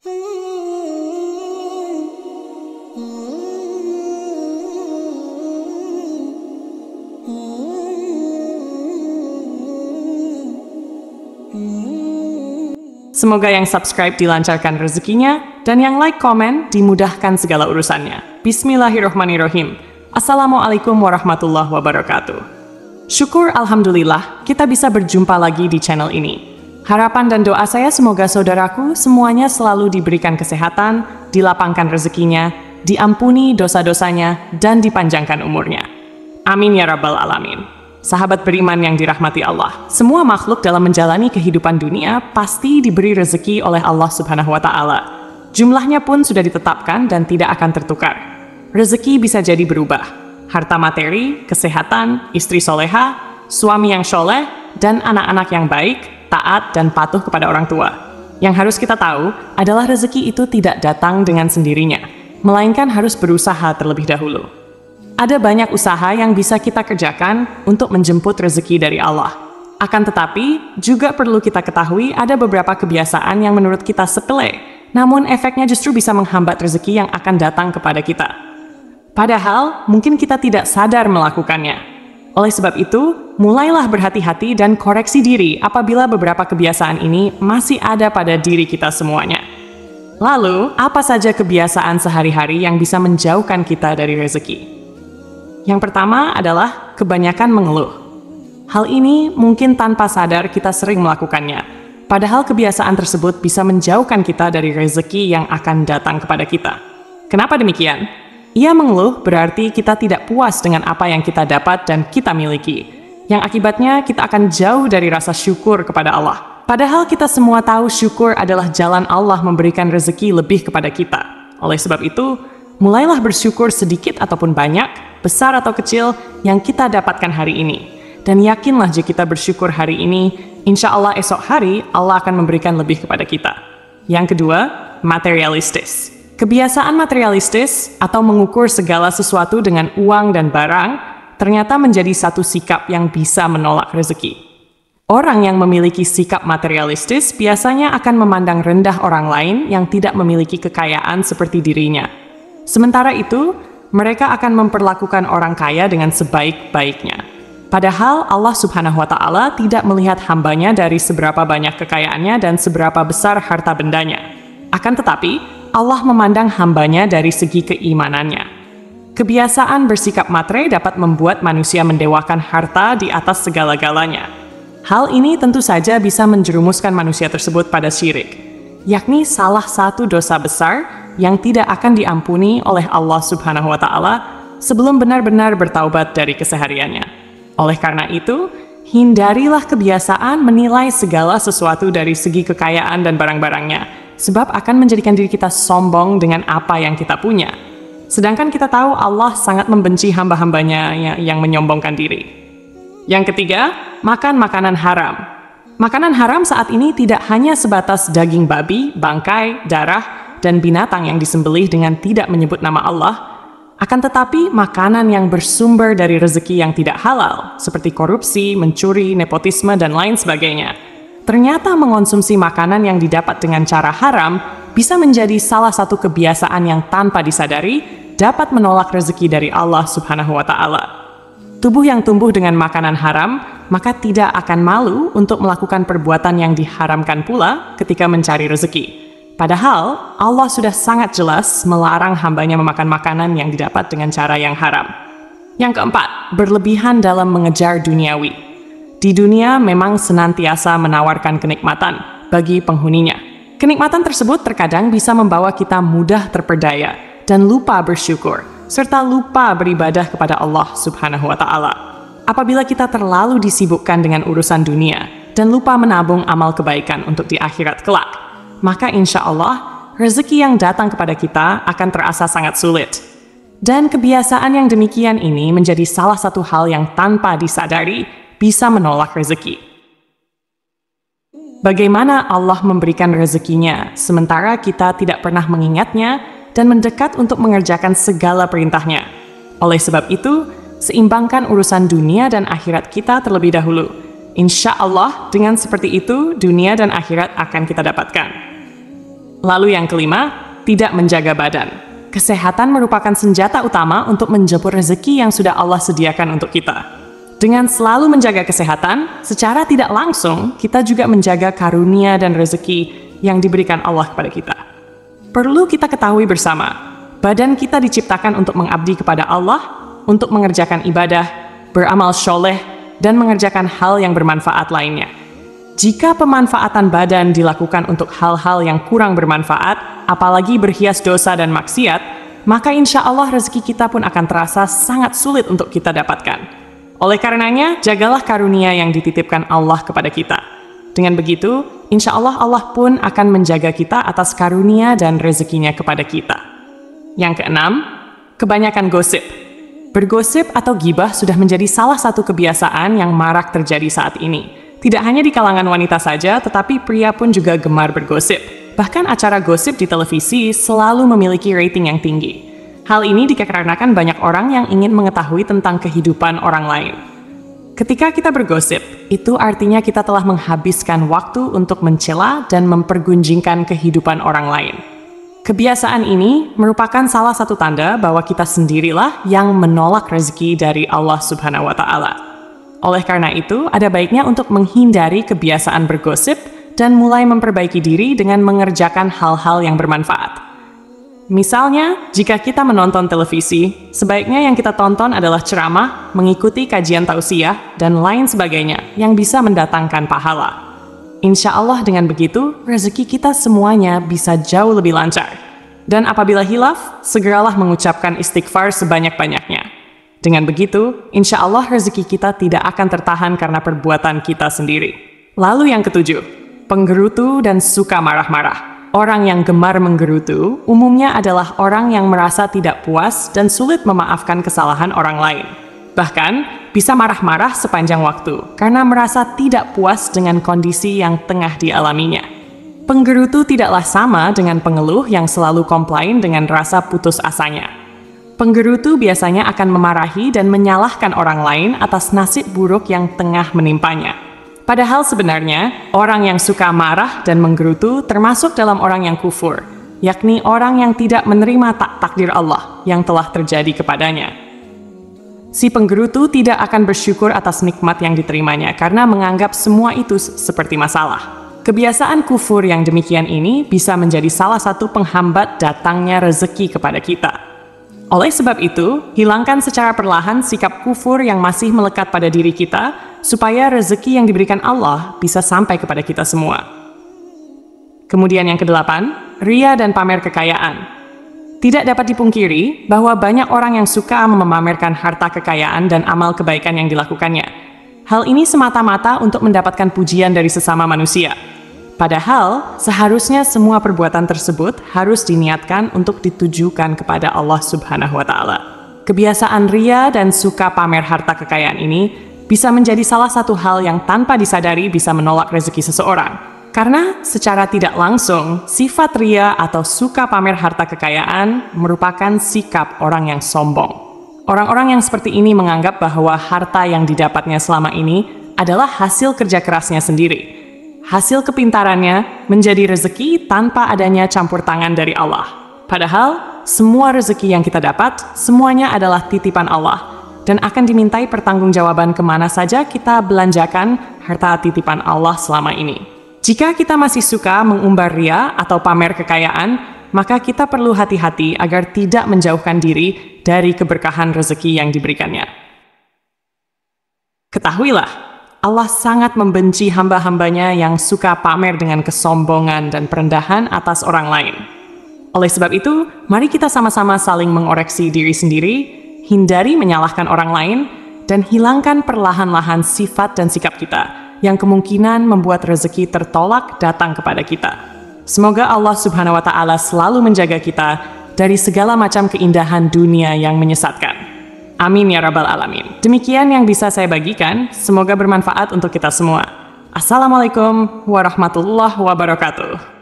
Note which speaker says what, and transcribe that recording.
Speaker 1: Semoga yang subscribe dilancarkan rezekinya, dan yang like, komen, dimudahkan segala urusannya. Bismillahirrohmanirrohim. Assalamualaikum warahmatullahi wabarakatuh. Syukur Alhamdulillah, kita bisa berjumpa lagi di channel ini. Harapan dan doa saya semoga saudaraku semuanya selalu diberikan kesehatan, dilapangkan rezekinya, diampuni dosa-dosanya, dan dipanjangkan umurnya. Amin ya rabbal alamin. Sahabat beriman yang dirahmati Allah, semua makhluk dalam menjalani kehidupan dunia pasti diberi rezeki oleh Allah Subhanahu wa Ta'ala. Jumlahnya pun sudah ditetapkan dan tidak akan tertukar. Rezeki bisa jadi berubah. Harta materi, kesehatan, istri soleha, suami yang soleh, dan anak-anak yang baik, taat, dan patuh kepada orang tua. Yang harus kita tahu adalah rezeki itu tidak datang dengan sendirinya, melainkan harus berusaha terlebih dahulu. Ada banyak usaha yang bisa kita kerjakan untuk menjemput rezeki dari Allah. Akan tetapi, juga perlu kita ketahui ada beberapa kebiasaan yang menurut kita sepele, namun efeknya justru bisa menghambat rezeki yang akan datang kepada kita. Padahal, mungkin kita tidak sadar melakukannya. Oleh sebab itu, mulailah berhati-hati dan koreksi diri apabila beberapa kebiasaan ini masih ada pada diri kita semuanya. Lalu, apa saja kebiasaan sehari-hari yang bisa menjauhkan kita dari rezeki? Yang pertama adalah kebanyakan mengeluh. Hal ini mungkin tanpa sadar kita sering melakukannya, padahal kebiasaan tersebut bisa menjauhkan kita dari rezeki yang akan datang kepada kita. Kenapa demikian? Ia mengeluh berarti kita tidak puas dengan apa yang kita dapat dan kita miliki, yang akibatnya kita akan jauh dari rasa syukur kepada Allah. Padahal kita semua tahu syukur adalah jalan Allah memberikan rezeki lebih kepada kita. Oleh sebab itu, mulailah bersyukur sedikit ataupun banyak, besar atau kecil yang kita dapatkan hari ini. Dan yakinlah jika kita bersyukur hari ini, insya Allah esok hari Allah akan memberikan lebih kepada kita. Yang kedua, materialistis. Kebiasaan materialistis atau mengukur segala sesuatu dengan uang dan barang ternyata menjadi satu sikap yang bisa menolak rezeki. Orang yang memiliki sikap materialistis biasanya akan memandang rendah orang lain yang tidak memiliki kekayaan seperti dirinya. Sementara itu, mereka akan memperlakukan orang kaya dengan sebaik-baiknya. Padahal Allah Subhanahu wa Ta'ala tidak melihat hambanya dari seberapa banyak kekayaannya dan seberapa besar harta bendanya. Akan tetapi, Allah memandang hambanya dari segi keimanannya. Kebiasaan bersikap matre dapat membuat manusia mendewakan harta di atas segala-galanya. Hal ini tentu saja bisa menjerumuskan manusia tersebut pada syirik, yakni salah satu dosa besar yang tidak akan diampuni oleh Allah Subhanahu wa Ta'ala sebelum benar-benar bertaubat dari kesehariannya. Oleh karena itu, hindarilah kebiasaan menilai segala sesuatu dari segi kekayaan dan barang-barangnya, sebab akan menjadikan diri kita sombong dengan apa yang kita punya. Sedangkan kita tahu Allah sangat membenci hamba-hambanya yang menyombongkan diri. Yang ketiga, makan makanan haram. Makanan haram saat ini tidak hanya sebatas daging babi, bangkai, darah, dan binatang yang disembelih dengan tidak menyebut nama Allah, akan tetapi makanan yang bersumber dari rezeki yang tidak halal, seperti korupsi, mencuri, nepotisme, dan lain sebagainya. Ternyata mengonsumsi makanan yang didapat dengan cara haram bisa menjadi salah satu kebiasaan yang tanpa disadari dapat menolak rezeki dari Allah Subhanahu wa Ta'ala. Tubuh yang tumbuh dengan makanan haram, maka tidak akan malu untuk melakukan perbuatan yang diharamkan pula ketika mencari rezeki. Padahal, Allah sudah sangat jelas melarang hambanya memakan makanan yang didapat dengan cara yang haram. Yang keempat, berlebihan dalam mengejar duniawi. Di dunia memang senantiasa menawarkan kenikmatan bagi penghuninya. Kenikmatan tersebut terkadang bisa membawa kita mudah terperdaya dan lupa bersyukur, serta lupa beribadah kepada Allah Subhanahu wa Ta'ala. Apabila kita terlalu disibukkan dengan urusan dunia dan lupa menabung amal kebaikan untuk di akhirat kelak, maka insya Allah, rezeki yang datang kepada kita akan terasa sangat sulit. Dan kebiasaan yang demikian ini menjadi salah satu hal yang tanpa disadari bisa menolak rezeki. Bagaimana Allah memberikan rezekinya, sementara kita tidak pernah mengingatnya dan mendekat untuk mengerjakan segala perintahnya. Oleh sebab itu, seimbangkan urusan dunia dan akhirat kita terlebih dahulu. Insya Allah, dengan seperti itu, dunia dan akhirat akan kita dapatkan. Lalu yang kelima, tidak menjaga badan. Kesehatan merupakan senjata utama untuk menjemput rezeki yang sudah Allah sediakan untuk kita. Dengan selalu menjaga kesehatan, secara tidak langsung kita juga menjaga karunia dan rezeki yang diberikan Allah kepada kita. Perlu kita ketahui bersama, badan kita diciptakan untuk mengabdi kepada Allah, untuk mengerjakan ibadah, beramal soleh, dan mengerjakan hal yang bermanfaat lainnya. Jika pemanfaatan badan dilakukan untuk hal-hal yang kurang bermanfaat, apalagi berhias dosa dan maksiat, maka insya Allah rezeki kita pun akan terasa sangat sulit untuk kita dapatkan. Oleh karenanya, jagalah karunia yang dititipkan Allah kepada kita. Dengan begitu, insya Allah Allah pun akan menjaga kita atas karunia dan rezekinya kepada kita. Yang keenam, kebanyakan gosip. Bergosip atau gibah sudah menjadi salah satu kebiasaan yang marak terjadi saat ini. Tidak hanya di kalangan wanita saja, tetapi pria pun juga gemar bergosip. Bahkan acara gosip di televisi selalu memiliki rating yang tinggi. Hal ini dikarenakan banyak orang yang ingin mengetahui tentang kehidupan orang lain. Ketika kita bergosip, itu artinya kita telah menghabiskan waktu untuk mencela dan mempergunjingkan kehidupan orang lain. Kebiasaan ini merupakan salah satu tanda bahwa kita sendirilah yang menolak rezeki dari Allah Subhanahu wa Ta'ala. Oleh karena itu, ada baiknya untuk menghindari kebiasaan bergosip dan mulai memperbaiki diri dengan mengerjakan hal-hal yang bermanfaat. Misalnya, jika kita menonton televisi, sebaiknya yang kita tonton adalah ceramah, mengikuti kajian tausiah, dan lain sebagainya yang bisa mendatangkan pahala. Insya Allah dengan begitu, rezeki kita semuanya bisa jauh lebih lancar. Dan apabila hilaf, segeralah mengucapkan istighfar sebanyak-banyaknya. Dengan begitu, insya Allah rezeki kita tidak akan tertahan karena perbuatan kita sendiri. Lalu yang ketujuh, penggerutu dan suka marah-marah. Orang yang gemar menggerutu umumnya adalah orang yang merasa tidak puas dan sulit memaafkan kesalahan orang lain. Bahkan, bisa marah-marah sepanjang waktu karena merasa tidak puas dengan kondisi yang tengah dialaminya. Penggerutu tidaklah sama dengan pengeluh yang selalu komplain dengan rasa putus asanya. Penggerutu biasanya akan memarahi dan menyalahkan orang lain atas nasib buruk yang tengah menimpanya. Padahal sebenarnya, orang yang suka marah dan menggerutu termasuk dalam orang yang kufur, yakni orang yang tidak menerima takdir Allah yang telah terjadi kepadanya. Si penggerutu tidak akan bersyukur atas nikmat yang diterimanya karena menganggap semua itu seperti masalah. Kebiasaan kufur yang demikian ini bisa menjadi salah satu penghambat datangnya rezeki kepada kita. Oleh sebab itu, hilangkan secara perlahan sikap kufur yang masih melekat pada diri kita, supaya rezeki yang diberikan Allah bisa sampai kepada kita semua. Kemudian yang kedelapan, ria dan pamer kekayaan. Tidak dapat dipungkiri bahwa banyak orang yang suka memamerkan harta kekayaan dan amal kebaikan yang dilakukannya. Hal ini semata-mata untuk mendapatkan pujian dari sesama manusia. Padahal, seharusnya semua perbuatan tersebut harus diniatkan untuk ditujukan kepada Allah Subhanahu wa Ta'ala. Kebiasaan ria dan suka pamer harta kekayaan ini bisa menjadi salah satu hal yang tanpa disadari bisa menolak rezeki seseorang. Karena secara tidak langsung, sifat ria atau suka pamer harta kekayaan merupakan sikap orang yang sombong. Orang-orang yang seperti ini menganggap bahwa harta yang didapatnya selama ini adalah hasil kerja kerasnya sendiri. Hasil kepintarannya menjadi rezeki tanpa adanya campur tangan dari Allah. Padahal, semua rezeki yang kita dapat, semuanya adalah titipan Allah, dan akan dimintai pertanggungjawaban kemana saja kita belanjakan harta titipan Allah selama ini. Jika kita masih suka mengumbar ria atau pamer kekayaan, maka kita perlu hati-hati agar tidak menjauhkan diri dari keberkahan rezeki yang diberikannya. Ketahuilah, Allah sangat membenci hamba-hambanya yang suka pamer dengan kesombongan dan perendahan atas orang lain. Oleh sebab itu, mari kita sama-sama saling mengoreksi diri sendiri, hindari menyalahkan orang lain, dan hilangkan perlahan-lahan sifat dan sikap kita yang kemungkinan membuat rezeki tertolak datang kepada kita. Semoga Allah Subhanahu wa Ta'ala selalu menjaga kita dari segala macam keindahan dunia yang menyesatkan. Amin ya Rabbal Alamin. Demikian yang bisa saya bagikan, semoga bermanfaat untuk kita semua. Assalamualaikum warahmatullahi wabarakatuh.